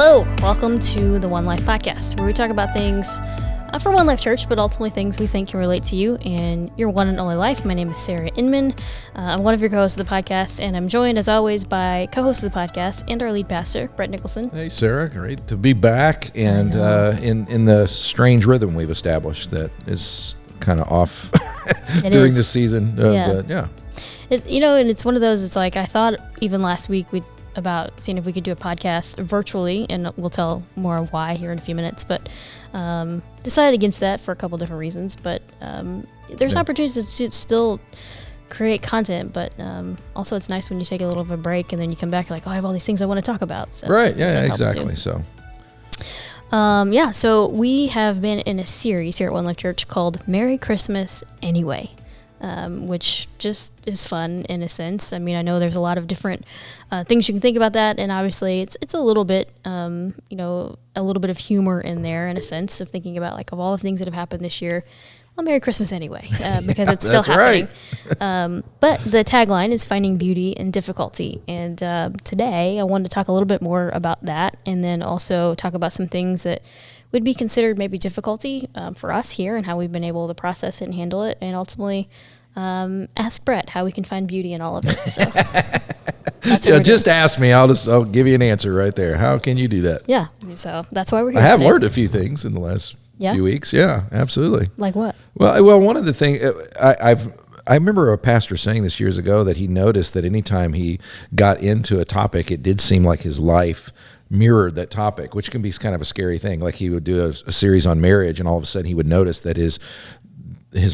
Hello, welcome to the One Life Podcast, where we talk about things for One Life Church, but ultimately things we think can relate to you and your one and only life. My name is Sarah Inman. I'm one of your co-hosts of the podcast, and I'm joined, as always, by co-host of the podcast and our lead pastor, Brett Nicholson. Hey, Sarah. Great to be back, and in the strange rhythm we've established that is kind of off during this season. But yeah. And it's one of those, it's like I thought even last week about seeing if we could do a podcast virtually, and we'll tell more of why here in a few minutes, but decided against that for a couple different reasons. But there's opportunities to still create content, but also it's nice when you take a little of a break and then you come back, you're like, oh, I have all these things I want to talk about. So right, yeah, exactly. So so we have been in a series here at One Life Church called Merry Christmas Anyway. Which just is fun in a sense. I mean, I know there's a lot of different things you can think about that, and obviously it's a little bit, a little bit of humor in there in a sense of thinking about like of all the things that have happened this year. Well, Merry Christmas anyway, because it's still happening. Right. But the tagline is finding beauty in difficulty, and today I wanted to talk a little bit more about that, and then also talk about some things that would be considered maybe difficulty for us here and how we've been able to process it and handle it, and ultimately ask Brett how we can find beauty in all of it. So that's what just ask me. I'll give you an answer right there. How can you do that? Yeah, so that's why we're here. I have learned a few things in the last few weeks. Yeah, absolutely. Like what? Well, one of the things I remember a pastor saying this years ago that he noticed that anytime he got into a topic, it did seem like his life mirrored that topic, which can be kind of a scary thing. Like he would do a series on marriage, and all of a sudden he would notice that his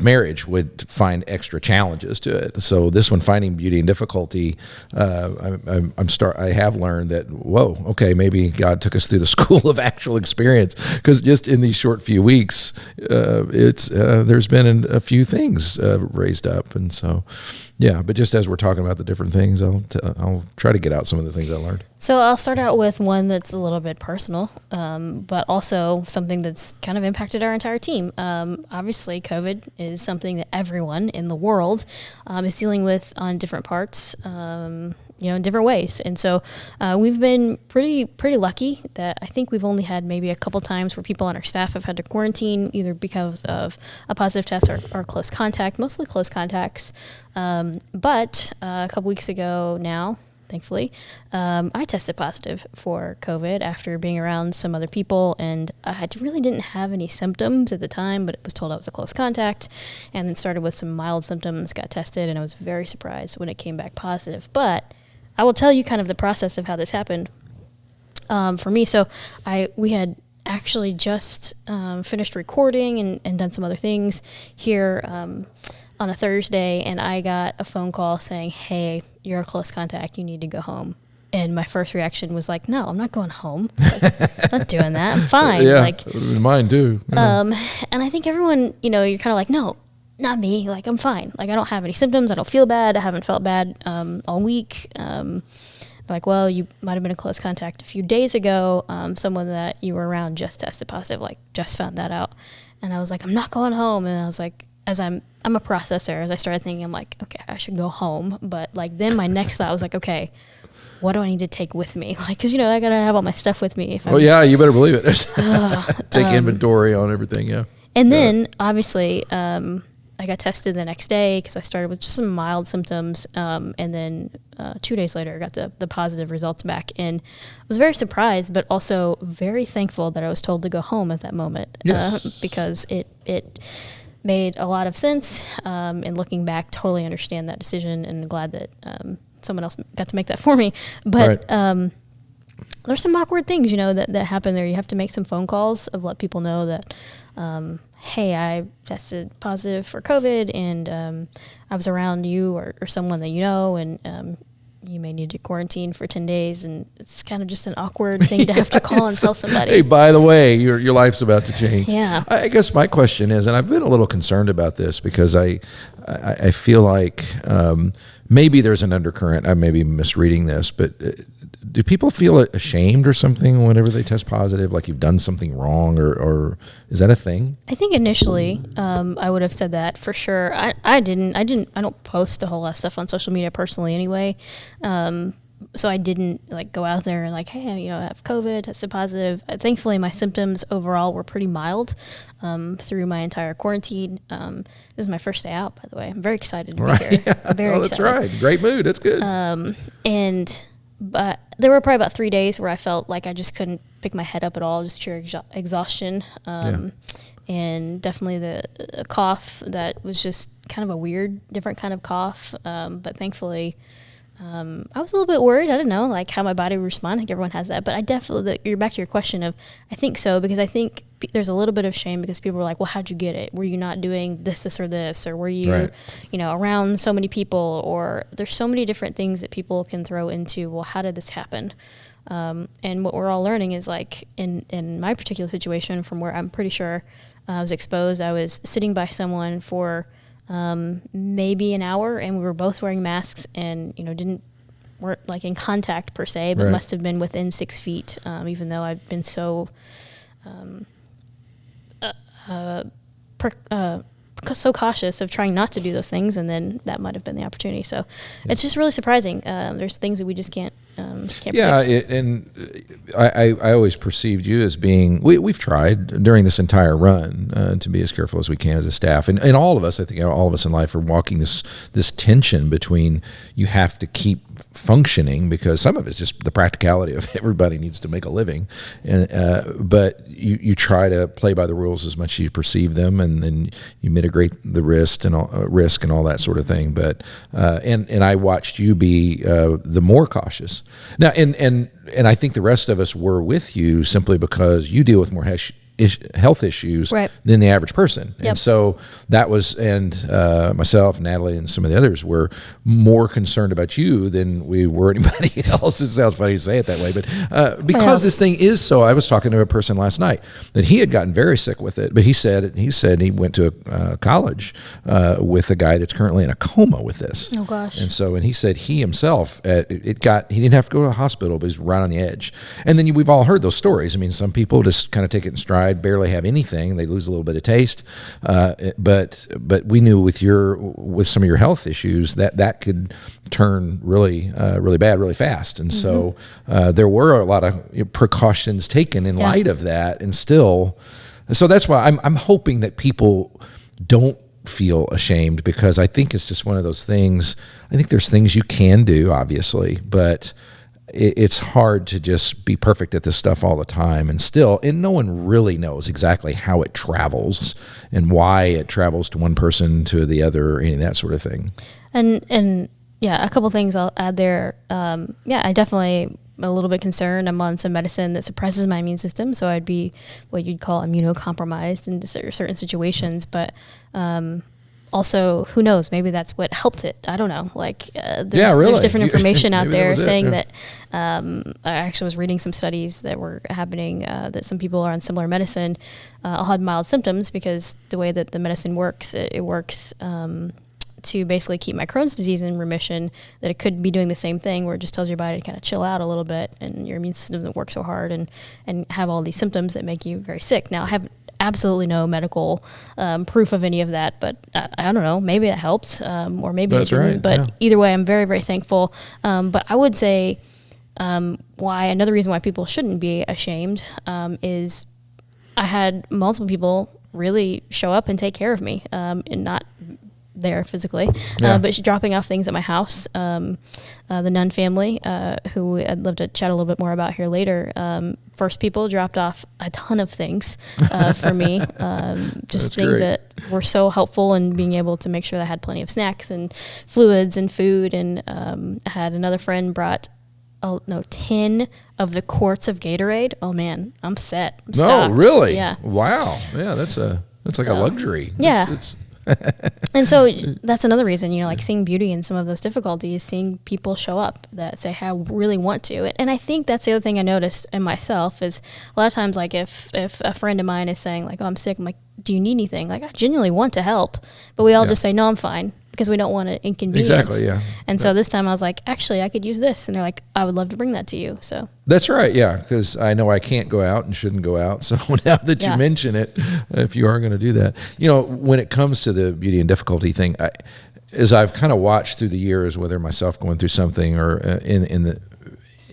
marriage would find extra challenges to it. So this one, finding beauty in difficulty, I have learned that, whoa, okay, maybe God took us through the school of actual experience, because just in these short few weeks, there's been a few things raised up, and so. Yeah, but just as we're talking about the different things, I'll try to get out some of the things I learned. So I'll start out with one that's a little bit personal, but also something that's kind of impacted our entire team. Obviously, COVID is something that everyone in the world is dealing with on different parts, in different ways. And so we've been pretty lucky that I think we've only had maybe a couple times where people on our staff have had to quarantine, either because of a positive test or close contact, mostly close contacts. But a couple weeks ago now, thankfully, I tested positive for COVID after being around some other people, and I really didn't have any symptoms at the time, but it was told I was a close contact, and then started with some mild symptoms, got tested, and I was very surprised when it came back positive. But I will tell you kind of the process of how this happened for me. So we had actually just finished recording and done some other things here on a Thursday, and I got a phone call saying, hey, you're a close contact, you need to go home. And my first reaction was like, no, I'm not going home. Like, not doing that. I'm fine. Yeah, that would have been mine too. And I think everyone, you're kind of like, no, not me. Like, I'm fine. Like, I don't have any symptoms. I don't feel bad. I haven't felt bad all week. Like, well, you might have been a close contact a few days ago. Someone that you were around just tested positive, like just found that out. And I was like, I'm not going home. And I was like, as I'm a processor, as I started thinking, I'm like, okay, I should go home. But like, then my next thought was like, okay, what do I need to take with me? Like, cause I gotta have all my stuff with me. You better believe it. Take inventory on everything. Yeah. And then obviously, I got tested the next day because I started with just some mild symptoms, and then 2 days later I got the positive results back, and I was very surprised, but also very thankful that I was told to go home at that moment. Yes. Because it made a lot of sense, and looking back, totally understand that decision, and glad that someone else got to make that for me. But right. There's some awkward things, that happen there. You have to make some phone calls of let people know that, hey, I tested positive for COVID, and I was around you or someone that and you may need to quarantine for 10 days, and it's kind of just an awkward thing to have to call and tell somebody. Hey, by the way, your life's about to change. Yeah. I guess my question is, and I've been a little concerned about this because I feel like maybe there's an undercurrent. I may be misreading this, but do people feel ashamed or something whenever they test positive, like you've done something wrong, or is that a thing? I think initially I would have said that for sure. I don't post a whole lot of stuff on social media personally anyway. So I didn't like go out there and like, hey, you know, I have COVID, tested positive. Thankfully, my symptoms overall were pretty mild through my entire quarantine. This is my first day out, by the way. I'm very excited to be here. Yeah. Very that's excited. right. Great mood. That's good. But there were probably about 3 days where I felt like I just couldn't pick my head up at all, just sheer exhaustion. And definitely the cough that was just kind of a weird, different kind of cough. But thankfully, I was a little bit worried. I don't know, like how my body would respond. I think everyone has that. But I definitely, you're back to your question of, I think so, because I think there's a little bit of shame because people were like, well, how'd you get it? Were you not doing this, or this? Or were you, you know, around so many people? Or there's so many different things that people can throw into, well, how did this happen? And what we're all learning is like in my particular situation, from where I'm pretty sure I was exposed, I was sitting by someone for maybe an hour, and we were both wearing masks, and you know weren't like in contact per se, but must have been within 6 feet. Even though I've been so so cautious of trying not to do those things, and then that might have been the opportunity. So it's just really surprising. There's things that we just can't predict. And I always perceived you as being, we've tried during this entire run to be as careful as we can as a staff, and all of us, I think all of us in life are walking this tension between, you have to keep functioning because some of it's just the practicality of everybody needs to make a living, and but you try to play by the rules as much as you perceive them, and then you mitigate the risk and all that sort of thing. But and I watched you be the more cautious now, and I think the rest of us were with you simply because you deal with more health issues than the average person. And so that was, and myself, Natalie, and some of the others were more concerned about you than we were anybody else. It sounds funny to say it that way, but because this thing is so, I was talking to a person last night that he had gotten very sick with it, but he said he went to a college with a guy that's currently in a coma with this. Oh gosh. And he said he himself, he didn't have to go to a hospital, but he's right on the edge. And then we've all heard those stories. I mean, some people just kind of take it in stride, barely have anything, they lose a little bit of taste, but we knew with some of your health issues that could turn really bad really fast, and so there were a lot of precautions taken in light of that, and still, so that's why I'm hoping that people don't feel ashamed, because I think it's just one of those things. I think there's things you can do, obviously, but it's hard to just be perfect at this stuff all the time, and no one really knows exactly how it travels and why it travels to one person to the other, and that sort of thing. And yeah, a couple things I'll add there. I definitely a little bit concerned. I'm on some medicine that suppresses my immune system, so I'd be what you'd call immunocompromised in certain situations, but also, who knows? Maybe that's what helped it. I don't know. Like, there's different information out there saying that. I actually was reading some studies that were happening that some people are on similar medicine all had mild symptoms, because the way that the medicine works, it works to basically keep my Crohn's disease in remission. That it could be doing the same thing, where it just tells your body to kind of chill out a little bit, and your immune system doesn't work so hard and have all these symptoms that make you very sick. Now, I have absolutely no medical proof of any of that, but I don't know, maybe it helped, or maybe it didn't, but either way, I'm very, very thankful. But I would say another reason why people shouldn't be ashamed is I had multiple people really show up and take care of me, and not there physically, but dropping off things at my house. The Nunn family, who I'd love to chat a little bit more about here later, first people dropped off a ton of things for me, just things that were so helpful in being able to make sure that I had plenty of snacks and fluids and food. And I had another friend brought 10 of the quarts of Gatorade. Oh man, I'm set. I'm stocked. Really? Yeah. Wow. Yeah, that's like a luxury. Yeah. And so that's another reason, like seeing beauty in some of those difficulties, seeing people show up that say, hey, I really want to. And I think that's the other thing I noticed in myself is a lot of times, like if a friend of mine is saying like, oh, I'm sick, I'm like, do you need anything? Like, I genuinely want to help, but we all just say, no, I'm fine, because we don't want to inconvenience. Exactly, yeah. And so this time I was like, actually, I could use this. And they're like, I would love to bring that to you. So that's right, yeah, because I know I can't go out and shouldn't go out. So now that you mention it, if you are going to do that, when it comes to the beauty and difficulty thing, as I've kind of watched through the years, whether myself going through something or in the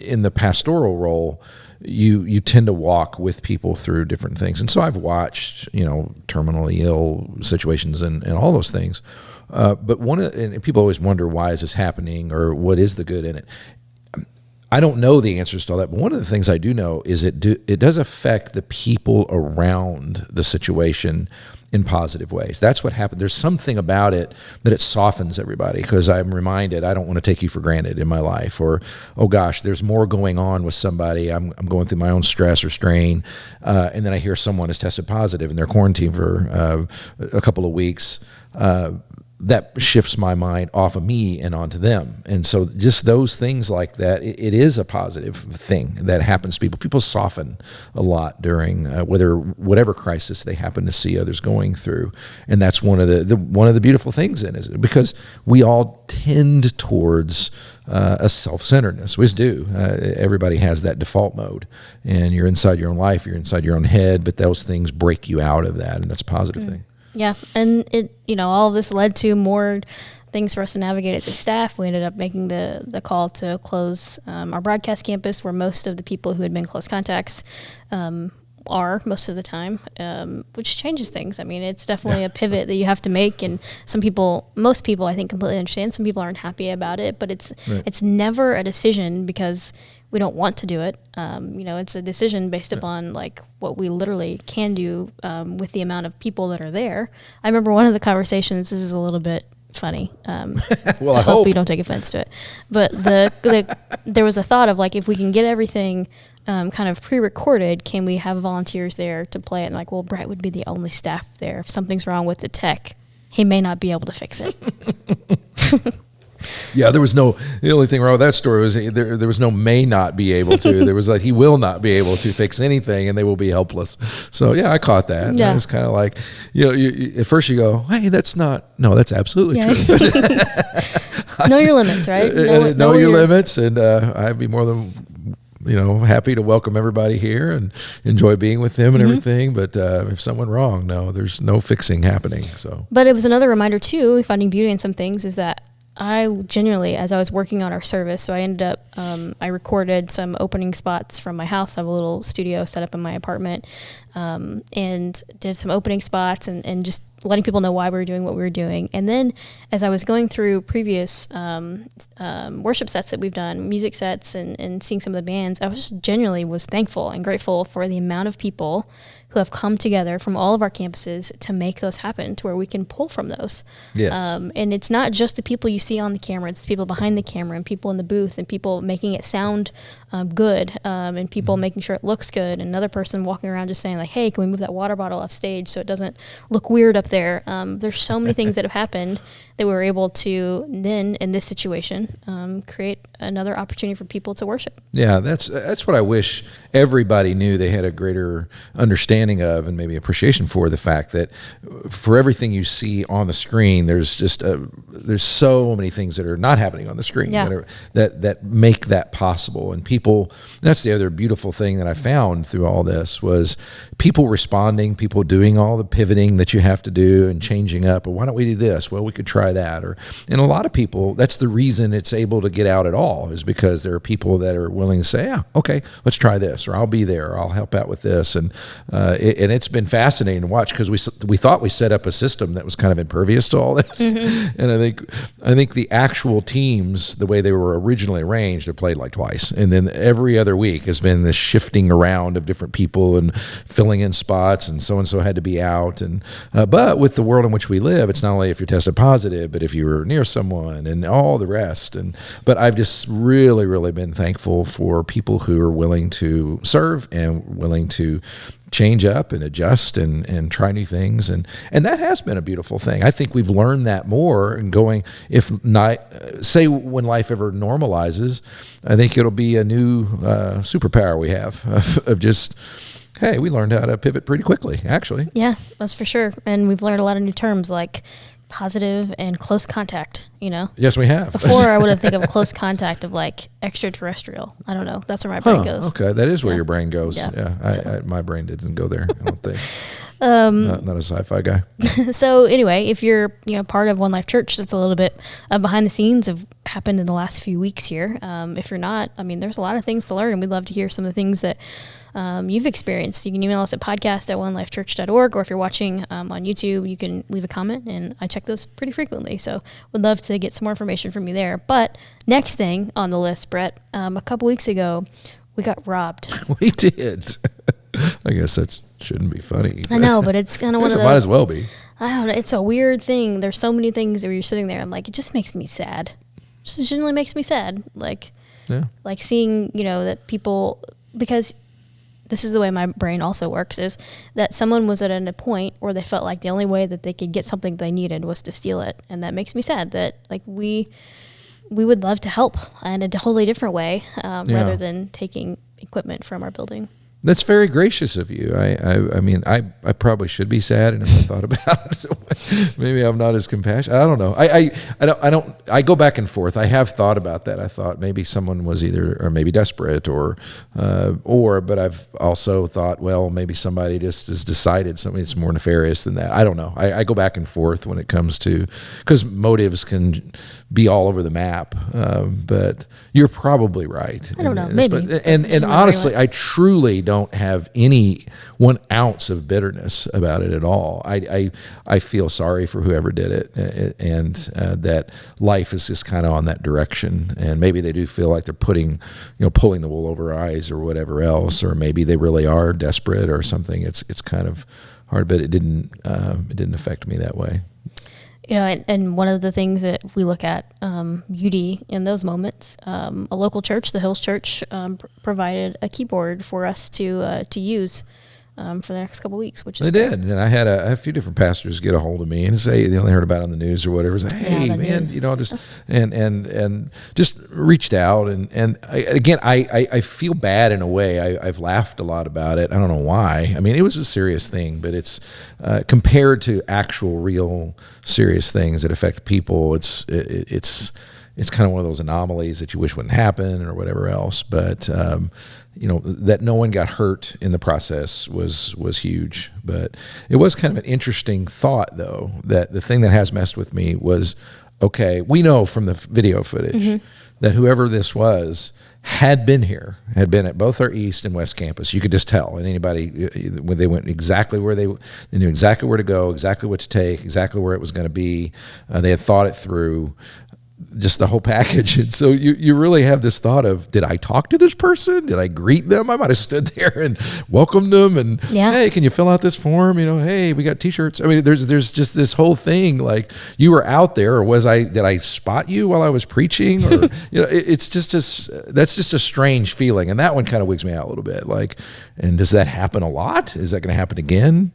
in the pastoral role, you tend to walk with people through different things. And so I've watched, terminally ill situations and all those things. But and people always wonder, why is this happening, or what is the good in it? I don't know the answers to all that, but one of the things I do know is it does affect the people around the situation in positive ways. That's what happened. There's something about it that it softens everybody, because I'm reminded, I don't want to take you for granted in my life, or, oh gosh, there's more going on with somebody. I'm going through my own stress or strain, and then I hear someone has tested positive and they're quarantined for a couple of weeks. That shifts my mind off of me and onto them. And so just those things like that, it is a positive thing that happens to people. People soften a lot during whatever crisis they happen to see others going through. And that's one of the beautiful things in it, because we all tend towards a self-centeredness. We just do. Everybody has that default mode, and you're inside your own life, you're inside your own head, but those things break you out of that, and that's a positive thing. Yeah, and all of this led to more things for us to navigate as a staff. We ended up making the call to close our broadcast campus, where most of the people who had been close contacts are most of the time, which changes things. I mean, it's definitely a pivot that you have to make, and most people, I think, completely understand. Some people aren't happy about it, but it's never a decision because we don't want to do it. It's a decision based upon like what we literally can do with the amount of people that are there. I remember one of the conversations, this is a little bit funny. Well, I hope you don't take offense to it. But there was a thought of like, if we can get everything kind of pre-recorded, can we have volunteers there to play it? And like, well, Bret would be the only staff there. If something's wrong with the tech, he may not be able to fix it. Yeah, the only thing wrong with that story was there was no may not be able to. There was like, he will not be able to fix anything, and they will be helpless. So yeah, I caught that. Yeah. It's kind of like, at first you go, hey, that's absolutely true. Know your limits, right? Know your limits, and I'd be more than happy to welcome everybody here and enjoy being with them and everything. But if someone wrong, there's no fixing happening. So, but it was another reminder too, finding beauty in some things, is that I genuinely, as I was working on our service, so I ended up, I recorded some opening spots from my house. I have a little studio set up in my apartment, and did some opening spots and just letting people know why we were doing what we were doing. And then as I was going through previous worship sets that we've done, music sets, and seeing some of the bands, I just genuinely was thankful and grateful for the amount of people who have come together from all of our campuses to make those happen, to where we can pull from those. Yes. And it's not just the people you see on the camera, it's the people behind the camera and people in the booth and people making it sound good, and people making sure it looks good, and another person walking around just saying like, hey, can we move that water bottle off stage so it doesn't look weird up there? There's so many things that have happened that we were able to then, in this situation, create another opportunity for people to worship. Yeah, that's what I wish everybody knew. They had a greater understanding of, and maybe appreciation for, the fact that for everything you see on the screen, there's just there's so many things that are not happening on the screen that make that possible. And people, that's the other beautiful thing that I found through all this, was people responding, people doing all the pivoting that you have to do and changing up. Or why don't we do this? Well, we could try that. And a lot of people, that's the reason it's able to get out at all, is because there are people that are willing to say, yeah, okay, let's try this, or I'll be there, or I'll help out with this. And it's been fascinating to watch, because we thought we set up a system that was kind of impervious to all this. And I think the actual teams, the way they were originally arranged, have played like twice. And then every other week has been this shifting around of different people and filling in spots, and so had to be out. And but with the world in which we live, it's not only if you're tested positive, but if you were near someone and all the rest. But I've just really, really been thankful for people who are willing to serve and willing to change up and adjust and try new things. And that has been a beautiful thing. I think we've learned that more, and going, if not, say when life ever normalizes, I think it'll be a new superpower we have of just, hey, we learned how to pivot pretty quickly, actually. Yeah, that's for sure. And we've learned a lot of new terms like positive and close contact, Yes, we have. Before, I would have think of close contact of like extraterrestrial. I don't know. That's where my brain goes. Okay, that is where your brain goes. Yeah. My brain didn't go there, I don't think. Not a sci-fi guy. So anyway, if you're part of One Life Church, that's a little bit behind the scenes of happened in the last few weeks here. If you're not, there's a lot of things to learn, and we'd love to hear some of the things that you've experienced. You can email us at podcast@onelifechurch.org, or if you're watching on YouTube, you can leave a comment, and I check those pretty frequently. So would love to get some more information from you there. But next thing on the list, Brett, a couple weeks ago, we got robbed. We did. I guess that shouldn't be funny. I know, but it's kind of one of those. It might as well be. I don't know. It's a weird thing. There's so many things where you're sitting there. I'm like, it just makes me sad. Just genuinely makes me sad. Like seeing, that people, because this is the way my brain also works, is that someone was at a point where they felt like the only way that they could get something they needed was to steal it. And that makes me sad that we would love to help in a totally different way rather than taking equipment from our building. That's very gracious of you. I probably should be sad, and if I thought about it, maybe I'm not as compassionate. I don't know. I go back and forth. I have thought about that. I thought maybe someone was either, or maybe desperate, but I've also thought, well, maybe somebody just has decided something that's more nefarious than that. I don't know. I go back and forth when it comes to, because motives can be all over the map. But you're probably right. I don't know. Maybe. And honestly, I truly don't have any 1 ounce of bitterness about it at all. I feel sorry for whoever did it, and that life is just kind of on that direction. And maybe they do feel like they're pulling the wool over our eyes or whatever else, or maybe they really are desperate or something. It's kind of hard, but it didn't affect me that way. And one of the things that we look at UD in those moments, a local church, the Hills Church, provided a keyboard for us to use for the next couple of weeks, which is they did. And I had a few different pastors get a hold of me and say they only heard about it on the news or whatever. Say, hey man, just and just reached out and I feel bad in a way. I've laughed a lot about it. I don't know why. It was a serious thing, but it's compared to actual real serious things that affect people. It's kind of one of those anomalies that you wish wouldn't happen or whatever else. But that no one got hurt in the process was huge. But it was kind of an interesting thought, though, that the thing that has messed with me was, okay, we know from the video footage that whoever this was had been at both our East and West campus. You could just tell. And anybody, when they went exactly where they knew exactly where to go, exactly what to take, exactly where it was going to be. They had thought it through. Just the whole package. And so you really have this thought of, did I talk to this person? Did I greet them? I might have stood there and welcomed them and, hey, can you fill out this form? Hey, we got t-shirts. There's just this whole thing, like you were out there, or did I spot you while I was preaching? Or, that's just a strange feeling. And that one kind of wigs me out a little bit. Like, and does that happen a lot? Is that going to happen again?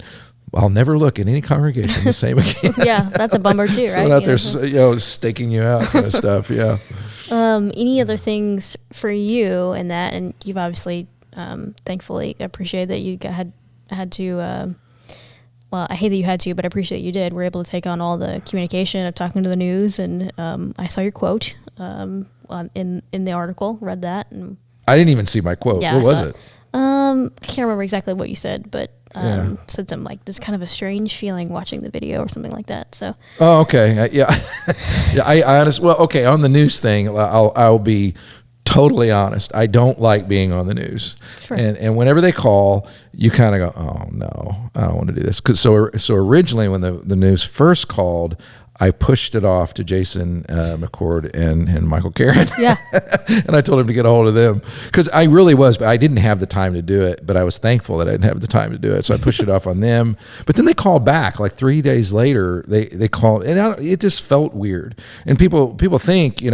I'll never look in any congregation the same again. Yeah, that's a bummer too, right? Someone out there, staking you out kind of stuff. Yeah. Any other things for you in that? And you've obviously, thankfully, appreciated that you had to. Well, I hate that you had to, but I appreciate you did. We're able to take on all the communication of talking to the news, and I saw your quote in the article. Read that, and I didn't even see my quote. Yeah, what was it? I can't remember exactly what you said, but said something like, "This kind of a strange feeling watching the video," or something like that. So. Oh, okay. I honestly. Well, okay. On the news thing, I'll be totally honest. I don't like being on the news, sure. and whenever they call, you kind of go, "Oh no, I don't want to do this." Because so originally when the news first called, I pushed it off to Jason McCord and Michael Karen. Yeah. And I told him to get a hold of them because I really was, but I didn't have the time to do it. But I was thankful that I didn't have the time to do it. So I pushed it off on them. But then they called back like 3 days later. They called, and it just felt weird. And people think, you'd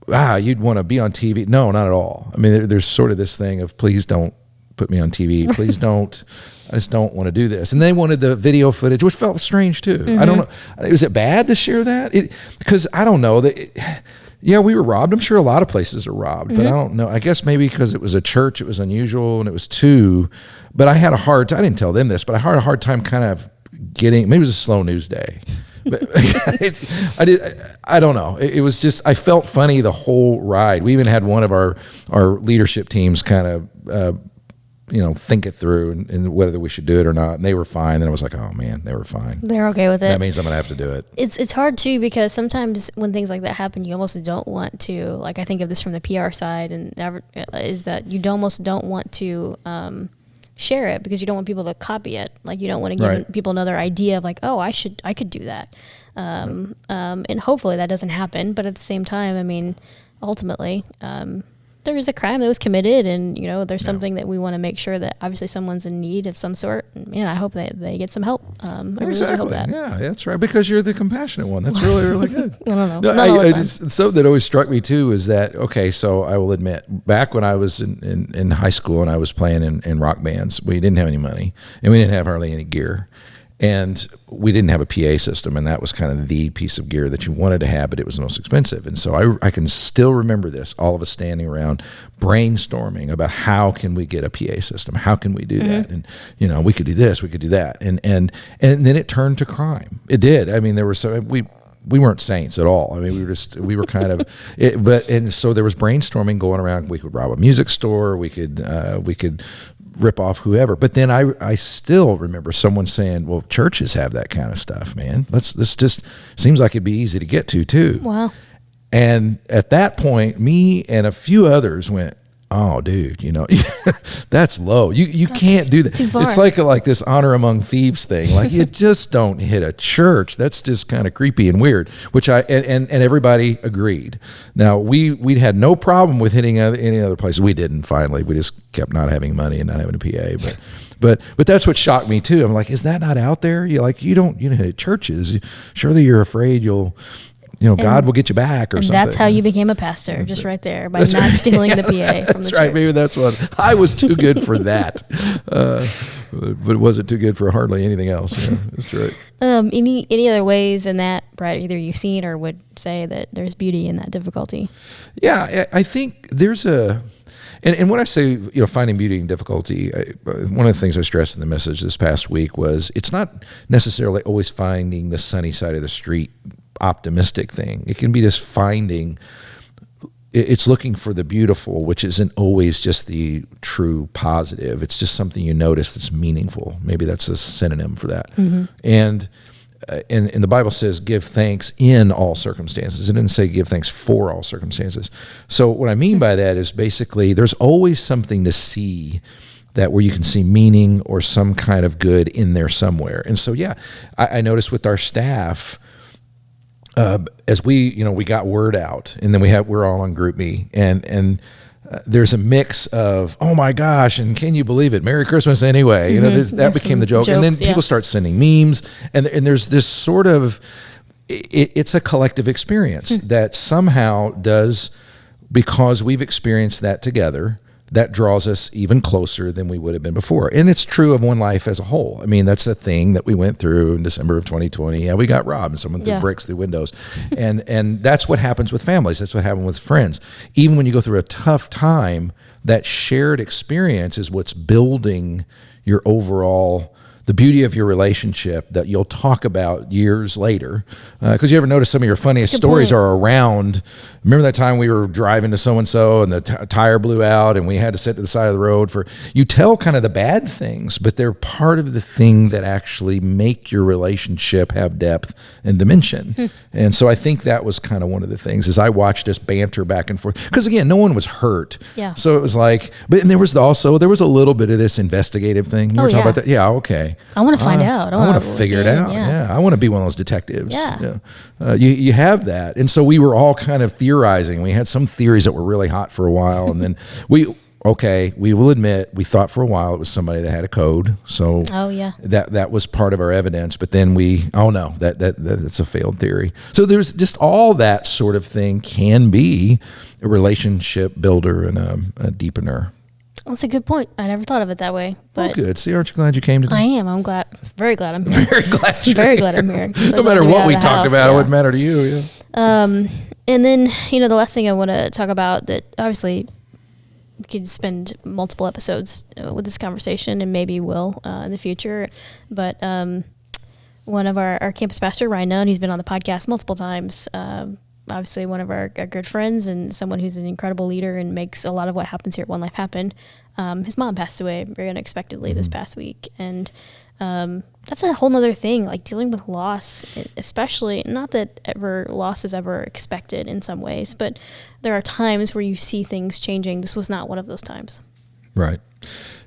want to be on TV. No, not at all. There's sort of this thing of, please don't put me on TV. Please don't. I just don't want to do this. And they wanted the video footage, which felt strange too. Mm-hmm. I don't know. Is it bad to share that? Because I don't know. We were robbed. I'm sure a lot of places are robbed, but I don't know. I guess maybe because it was a church, it was unusual, and it was two. But I had a hard time. I didn't tell them this, but I had a hard time kind of getting. Maybe it was a slow news day. But I don't know. It was just, I felt funny the whole ride. We even had one of our leadership teams kind of think it through and whether we should do it or not. And they were fine. Then I was like, oh man, they were fine. They're okay with it. That means I'm going to have to do it. It's hard too, because sometimes when things like that happen, you almost don't want to, like, I think of this from the PR side, and is that you almost don't want to share it because you don't want people to copy it. Like, you don't want to give people another idea of like, oh, I could do that. And hopefully that doesn't happen. But at the same time, I mean, ultimately, there is a crime that was committed, and there's something that we want to make sure that obviously someone's in need of some sort. And I hope that they get some help. I really hope that. Yeah, that's right. Because you're the compassionate one. That's really, really good. I don't know. Something that always struck me too is that, okay, so I will admit, back when I was in high school and I was playing in rock bands, we didn't have any money and we didn't have hardly any gear. And we didn't have a PA system, and that was kind of the piece of gear that you wanted to have, but it was the most expensive. And so I can still remember this, all of us standing around brainstorming about how can we get a PA system? How can we do that? And, we could do this, we could do that. And then it turned to crime. It did. I mean, we weren't saints at all. I mean, we were kind of, and so there was brainstorming going around. We could rob a music store. We could rip off whoever. But then I still remember someone saying, well, churches have that kind of stuff, man. This just seems like it'd be easy to get to too. Wow. And at that point, me and a few others went, oh, dude, that's low. You can't do that. Too far. It's like this honor among thieves thing. Like, you just don't hit a church. That's just kind of creepy and weird, which and everybody agreed. Now, we had no problem with hitting any other places. We didn't, finally. We just kept not having money and not having a PA. But that's what shocked me too. I'm like, is that not out there? You don't hit churches. Surely you're afraid God will get you back or something. That's how you became a pastor, just right there, by not stealing the PA from the church. That's right. Maybe that's what. I was too good for that. But it wasn't too good for hardly anything else. Yeah, that's right. Any other ways in that, Brett, either you've seen or would say that there's beauty in that difficulty? Yeah, I think there's a... And when I say, finding beauty in difficulty, one of the things I stressed in the message this past week was it's not necessarily always finding the sunny side of the street optimistic thing. It can be this finding, it's looking for the beautiful, which isn't always just the true positive. It's just something you notice that's meaningful. Maybe that's a synonym for that. Mm-hmm. And the Bible says give thanks in all circumstances. It didn't say give thanks for all circumstances. So what I mean by that is basically there's always something to see that where you can see meaning or some kind of good in there somewhere. And so, I noticed with our staff, as we got word out, and then we're all on GroupMe, and there's a mix of, oh my gosh, and can you believe it? Merry Christmas anyway. That became the joke. Jokes, and then people start sending memes, and there's this sort of, it's a collective experience that somehow does, because we've experienced that together, that draws us even closer than we would have been before. And it's true of One Life as a whole. I mean, that's a thing that we went through in December of 2020. Yeah, we got robbed and someone threw bricks through windows. And that's what happens with families. That's what happens with friends. Even when you go through a tough time, that shared experience is what's building your overall, the beauty of your relationship that you'll talk about years later. Because you ever notice some of your funniest stories are around, remember that time we were driving to so-and-so and the tire blew out and we had to sit to the side of the road you tell kind of the bad things, but they're part of the thing that actually make your relationship have depth and dimension. And so I think that was kind of one of the things as I watched us banter back and forth. Because again, no one was hurt. Yeah. So it was like, and there was a little bit of this investigative thing. You were talking about that? Yeah, okay. I want to find out. I want to figure it out. Yeah. I want to be one of those detectives. Yeah. You have that. And so we were all kind of theorizing. We had some theories that were really hot for a while. And then we will admit, we thought for a while it was somebody that had a code. So that was part of our evidence. But then that's a failed theory. So there's just all that sort of thing can be a relationship builder and a deepener. That's a good point. I never thought of it that way. But good. See, aren't you glad you came today? I am. I'm glad. Very glad I'm here. Very glad you're Very glad I'm here. So no matter what we talked about, it wouldn't matter to you. Yeah. And then, the last thing I want to talk about that obviously we could spend multiple episodes with this conversation and maybe will in the future. But one of our campus pastor, Ryan Nunn, who's been on the podcast multiple times, obviously one of our good friends and someone who's an incredible leader and makes a lot of what happens here at One Life happen. His mom passed away very unexpectedly this past week. And that's a whole nother thing, like dealing with loss, especially, not that loss is ever expected in some ways, but there are times where you see things changing. This was not one of those times. Right.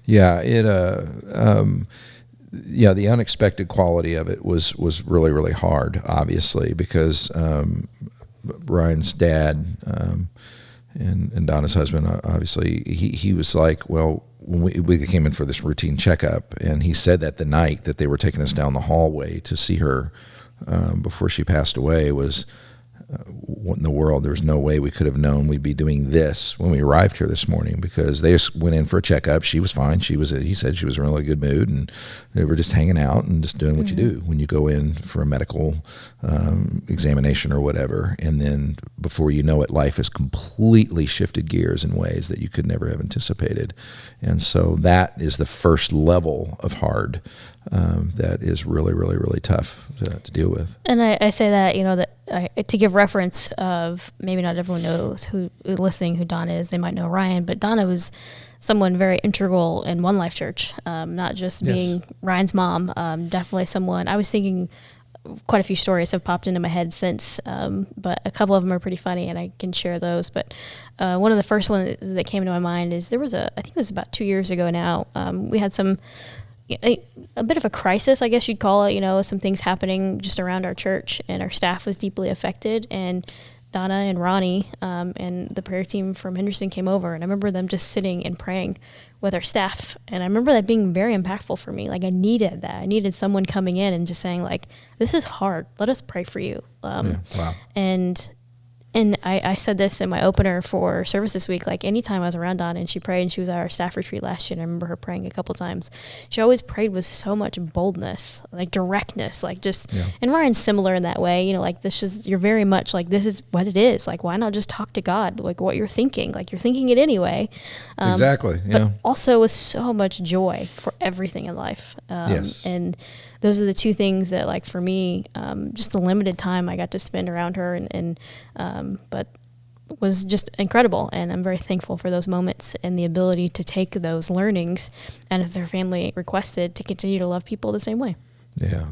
Yeah. The unexpected quality of it was really, really hard, obviously, because Ryan's dad and Donna's husband, obviously, he was like, well, when we came in for this routine checkup, and he said that the night that they were taking us down the hallway to see her before she passed away was, what in the world? There was no way we could have known we'd be doing this when we arrived here this morning, because they just went in for a checkup. She was fine. He said she was in a really good mood, and they were just hanging out and just doing what you do when you go in for a medical examination or whatever. And then before you know it, life has completely shifted gears in ways that you could never have anticipated. And so that is the first level of hard that is really, really, really tough to deal with. And I say that, to give reference of, maybe not everyone knows who listening who Donna is. They might know Ryan, but Donna was someone very integral in One Life Church, not just being Ryan's mom, definitely someone. I was thinking quite a few stories have popped into my head since, but a couple of them are pretty funny, and I can share those. But one of the first ones that came to my mind is I think it was about 2 years ago now, we had a bit of a crisis, I guess you'd call it, some things happening just around our church, and our staff was deeply affected, and Donna and Ronnie and the prayer team from Henderson came over, and I remember them just sitting and praying with our staff, and I remember that being very impactful for me. Like, I needed that. I needed someone coming in and just saying, like, this is hard. Let us pray for you. Wow. And I said this in my opener for service this week, like anytime I was around Donna and she prayed, and she was at our staff retreat last year, and I remember her praying a couple times, she always prayed with so much boldness, like directness, like just, and Ryan's similar in that way, like you're very much like, this is what it is. Like, why not just talk to God? Like what you're thinking, like you're thinking it anyway. Exactly. Yeah. But also with so much joy for everything in life. Yes. And those are the two things that, like, for me, just the limited time I got to spend around her but was just incredible. And I'm very thankful for those moments and the ability to take those learnings, and as her family requested, to continue to love people the same way. Yeah.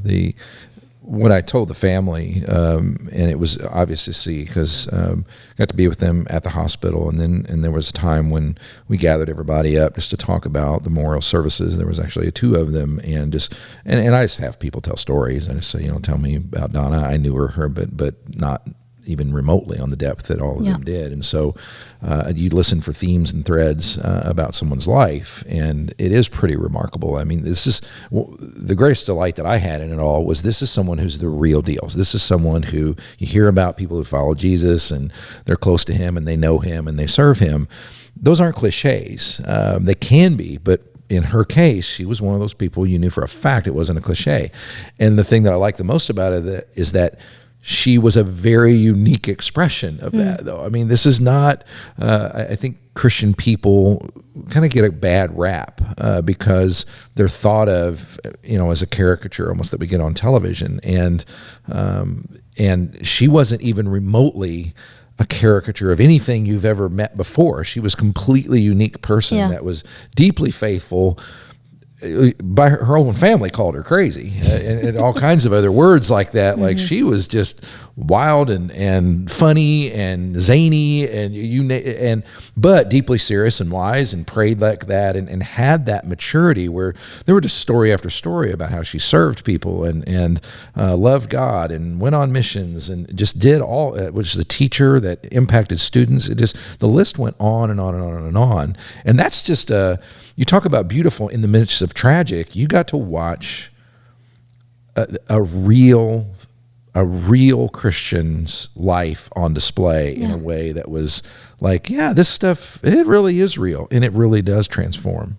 What I told the family, and it was obvious to see, because got to be with them at the hospital, and there was a time when we gathered everybody up just to talk about the memorial services. There was actually 2 of them, and I just have people tell stories. I just say, tell me about Donna. I knew her, but not even remotely on the depth that all of them did. And so you listen for themes and threads about someone's life, and it is pretty remarkable. I mean, this is the greatest delight that I had in it all, was this is someone who's the real deal. This is someone who you hear about, people who follow Jesus, and they're close to him, and they know him, and they serve him. Those aren't cliches. They can be, but in her case, she was one of those people you knew for a fact it wasn't a cliche. And the thing that I like the most about it is that she was a very unique expression of that, though. I mean, this is not, I think Christian people kind of get a bad rap because they're thought of, as a caricature almost that we get on television. And she wasn't even remotely a caricature of anything you've ever met before. She was a completely unique person that was deeply faithful. By her own family called her crazy, and all kinds of other words like that. Like, she was just wild and funny and zany but deeply serious and wise, and prayed like that, and had that maturity where there were just story after story about how she served people and loved God and went on missions and just did all. Was a teacher that impacted students. The list went on and on and on and on. And that's just you talk about beautiful in the midst of tragic. You got to watch a real Christian's life on display in a way that was like, this stuff, it really is real, and it really does transform.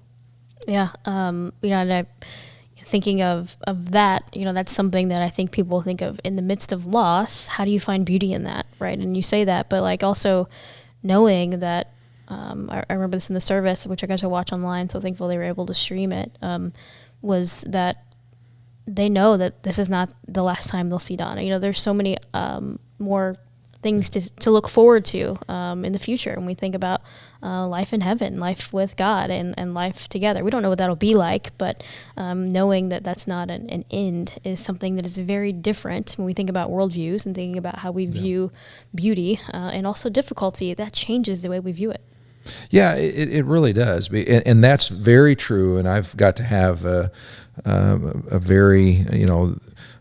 Yeah. And I, thinking of that, that's something that I think people think of in the midst of loss. How do you find beauty in that, right? And you say that, but like also knowing that, I remember this in the service, which I got to watch online, so thankful they were able to stream it, was that they know that this is not the last time they'll see Donna. There's so many more things to look forward to in the future. And we think about life in heaven, life with God, and life together. We don't know what that'll be like, but knowing that that's not an end is something that is very different when we think about worldviews and thinking about how we view beauty and also difficulty. That changes the way we view it. Yeah, it really does. And that's very true. And I've got to have a very,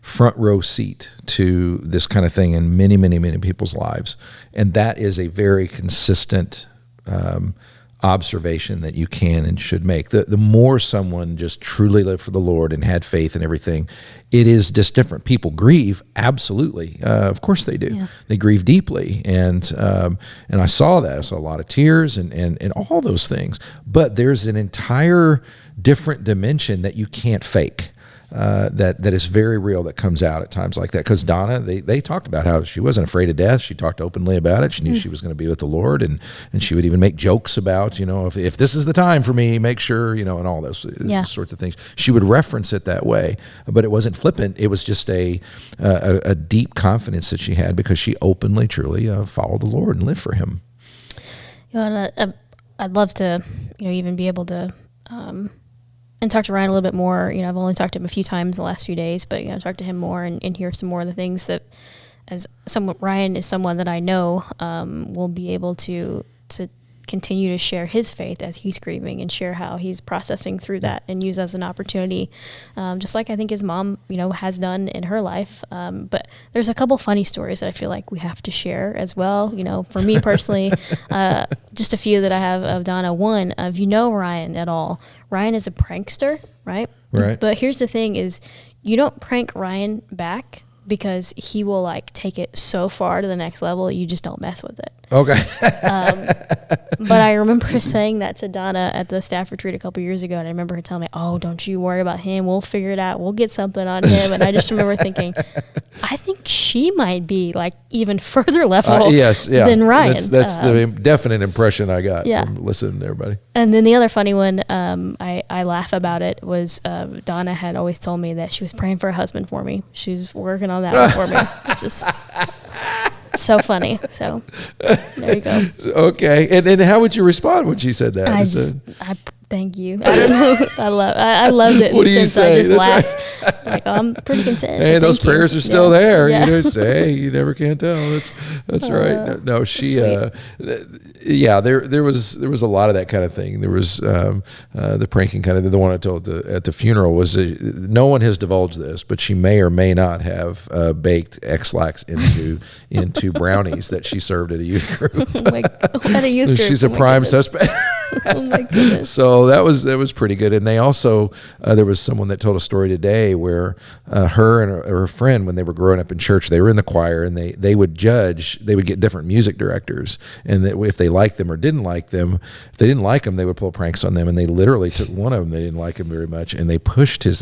front row seat to this kind of thing in many, many, many people's lives. And that is a very consistent observation that you can and should make. The more someone just truly lived for the Lord and had faith and everything, it is just different. People grieve, absolutely. Of course they do. Yeah. They grieve deeply. And I saw that. I saw a lot of tears and all those things. But there's an entire different dimension that you can't fake. That is very real, that comes out at times like that. Because Donna, they talked about how she wasn't afraid of death. She talked openly about it. She knew she was going to be with the Lord, and she would even make jokes about, if this is the time for me, make sure, and all those sorts of things. She would reference it that way, but it wasn't flippant. It was just a deep confidence that she had because she openly, truly followed the Lord and lived for Him. I'd love to, even be able to. And talk to Ryan a little bit more. I've only talked to him a few times the last few days, but talk to him more and hear some more of the things that, Ryan is someone that I know will be able to continue to share his faith as he's grieving and share how he's processing through that and use as an opportunity, just like I think his mom, has done in her life. But there's a couple funny stories that I feel like we have to share as well. For me personally, just a few that I have of Donna. One, if Ryan at all, Ryan is a prankster, right? Right. But here's the thing is you don't prank Ryan back because he will take it so far to the next level. You just don't mess with it. Okay. But I remember saying that to Donna at the staff retreat a couple years ago. And I remember her telling me, "Oh, don't you worry about him. We'll figure it out. We'll get something on him." And I just remember thinking, I think she might be even further level than Ryan. That's the definite impression I got from listening to everybody. And then the other funny one, I laugh about it, was Donna had always told me that she was praying for a husband for me. She was working on that for me. It's just so funny. So there you go. Okay. And how would you respond when she said that? I thank you. I don't know. I loved it. What do you say? I just laughed. I'm pretty content. Hey, those prayers are still there. Yeah. You never can tell. That's right. No, she. There was a lot of that kind of thing. There was the pranking kind of. The one I told at the funeral was no one has divulged this, but she may or may not have baked X-Lax into brownies that she served at a youth group. At a youth group. She's a prime suspect. Oh my goodness. So that was pretty good. And they also there was someone that told a story today where her and her friend, when they were growing up in church, they were in the choir, and they would judge. They would get different music directors, and that if they liked them or didn't like them, if they didn't like them, they would pull pranks on them. And they literally took one of them. They didn't like him very much, and they pushed his.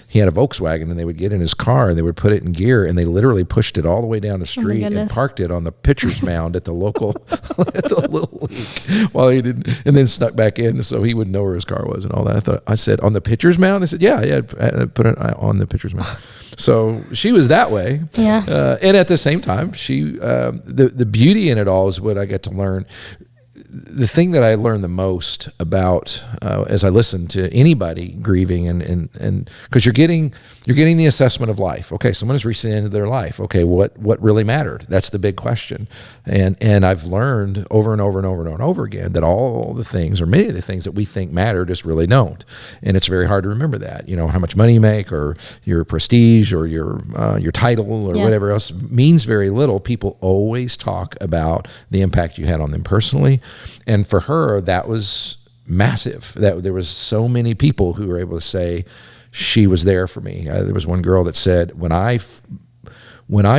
He had a Volkswagen, and they would get in his car and they would put it in gear, and they literally pushed it all the way down the street and parked it on the pitcher's mound at the local at the Little League while he didn't. And then snuck back in so he wouldn't know where his car was and all that. I said, on the pitcher's mound? They said, yeah, put it on the pitcher's mound. So she was that way. Yeah. And at the same time, she the beauty in it all is what I get to learn. The thing that I learned the most about as I listen to anybody grieving and because you're getting the assessment of life. Okay, someone has reached the end of their life. Okay, what really mattered? That's the big question. And I've learned over and over and over and over again that all the things, or many of the things that we think matter, just really don't. And it's very hard to remember that. How much money you make, or your prestige, or your title, or whatever else means very little. People always talk about the impact you had on them personally. And for her, that was massive. That there was so many people who were able to say she was there for me. There was one girl that said, when I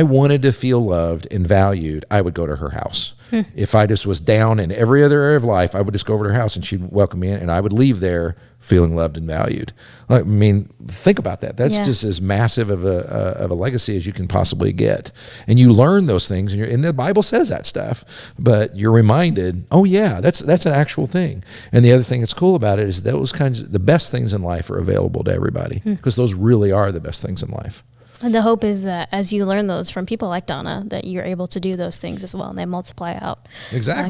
wanted to feel loved and valued, I would go to her house. If I just was down in every other area of life, I would just go over to her house and she'd welcome me in, and I would leave there feeling loved and valued. I mean, think about that. That's just as massive of a legacy as you can possibly get. And you learn those things, and the Bible says that stuff, but you're reminded, oh yeah, that's an actual thing. And the other thing that's cool about it is the best things in life are available to everybody, because those really are the best things in life. And the hope is that as you learn those from people like Donna, that you're able to do those things as well, and they multiply out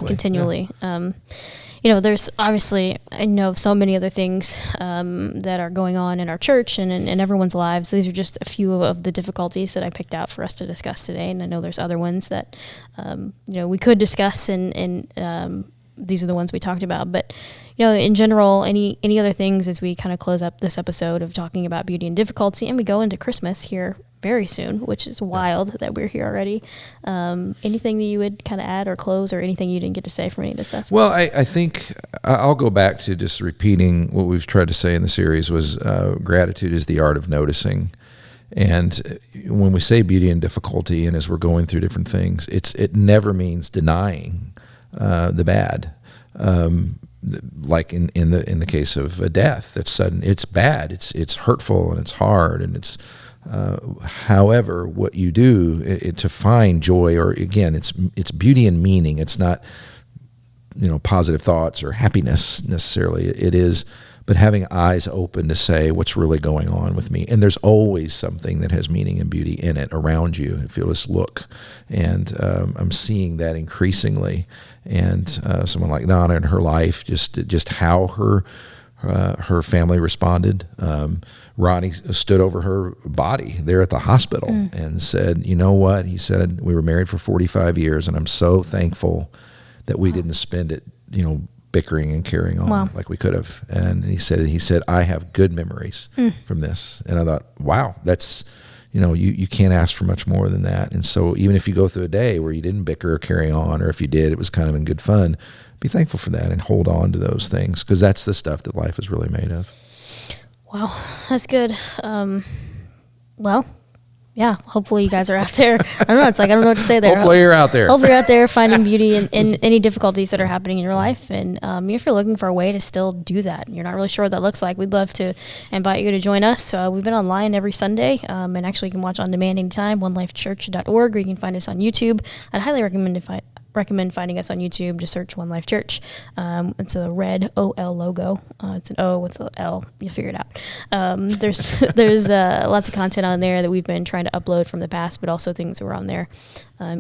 continually. Yeah. There's obviously, I know so many other things that are going on in our church and in everyone's lives. These are just a few of the difficulties that I picked out for us to discuss today, and I know there's other ones that we could discuss, and these are the ones we talked about. But in general, any other things as we kind of close up this episode of talking about beauty and difficulty, and we go into Christmas here very soon, which is wild that we're here already. Anything that you would kind of add or close, or anything you didn't get to say from any of this stuff? Well, I think I'll go back to just repeating what we've tried to say in the series was gratitude is the art of noticing. And when we say beauty and difficulty, and as we're going through different things, it never means denying the bad. Like in the case of a death that's sudden, it's bad, it's hurtful, and it's hard, and it's however, what you do to find joy, or again, it's beauty and meaning. It's not positive thoughts or happiness necessarily. It is, but having eyes open to say what's really going on with me. And there's always something that has meaning and beauty in it around you if you'll just look. And I'm seeing that increasingly. And someone like Donna in her life, just how her family responded. Ronnie stood over her body there at the hospital and said, "You know what?" He said, "We were married for 45 years, and I'm so thankful that we didn't spend it, bickering and carrying on like we could have." And he said, "I have good memories from this." And I thought, wow, that's, you can't ask for much more than that. And so even if you go through a day where you didn't bicker or carry on, or if you did, it was kind of in good fun, be thankful for that and hold on to those things, because that's the stuff that life is really made of. Wow, that's good. Yeah, hopefully you guys are out there. I don't know. It's like, I don't know what to say there. Hopefully you're out there. Hopefully you're out there finding beauty in any difficulties that are happening in your life. And if you're looking for a way to still do that, and you're not really sure what that looks like, we'd love to invite you to join us. We've been online every Sunday, and actually you can watch on demand anytime, onelifechurch.org, or you can find us on YouTube. I'd highly recommend finding us on YouTube. Just search One Life Church. It's a red OL logo. It's an O with an L. You'll figure it out. There's lots of content on there that we've been trying to upload from the past, but also things that were on there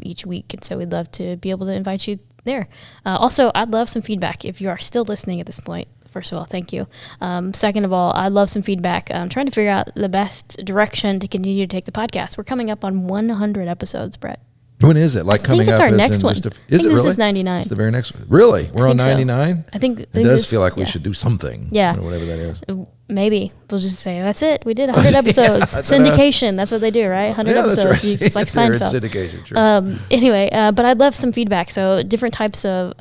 each week. And so we'd love to be able to invite you there. Also, I'd love some feedback if you are still listening at this point. First of all, thank you. Second of all, I'd love some feedback. I'm trying to figure out the best direction to continue to take the podcast. We're coming up on 100 episodes, Brett. When is it? Like I think it's our next one. Is it this really? Is 99. It's the very next one. Really? We're on 99? I think it does feel like we should do something. Yeah. Whatever that is. Maybe. We'll just say, that's it. We did 100 episodes. Syndication. That's what they do, right? 100 episodes. Right. You just like Seinfeld. Syndication, sure. Anyway, but I'd love some feedback. So different types of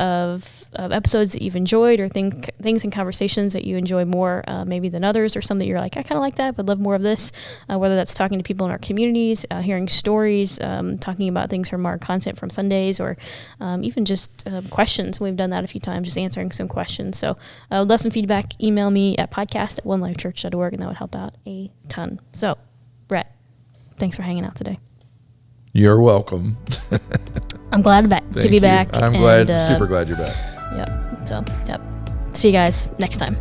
episodes that you've enjoyed, or things and conversations that you enjoy more maybe than others, or some that you're like, I kind of like that, but love more of this. Whether that's talking to people in our communities, hearing stories, talking about things from our content from Sundays, or even just questions. We've done that a few times, just answering some questions. So I would love some feedback. Email me at podcast@onelifechurch.org, and that would help out a ton. So, Brett, thanks for hanging out today. You're welcome. I'm glad to be back. I'm glad, super glad you're back. Yep. So, see you guys next time.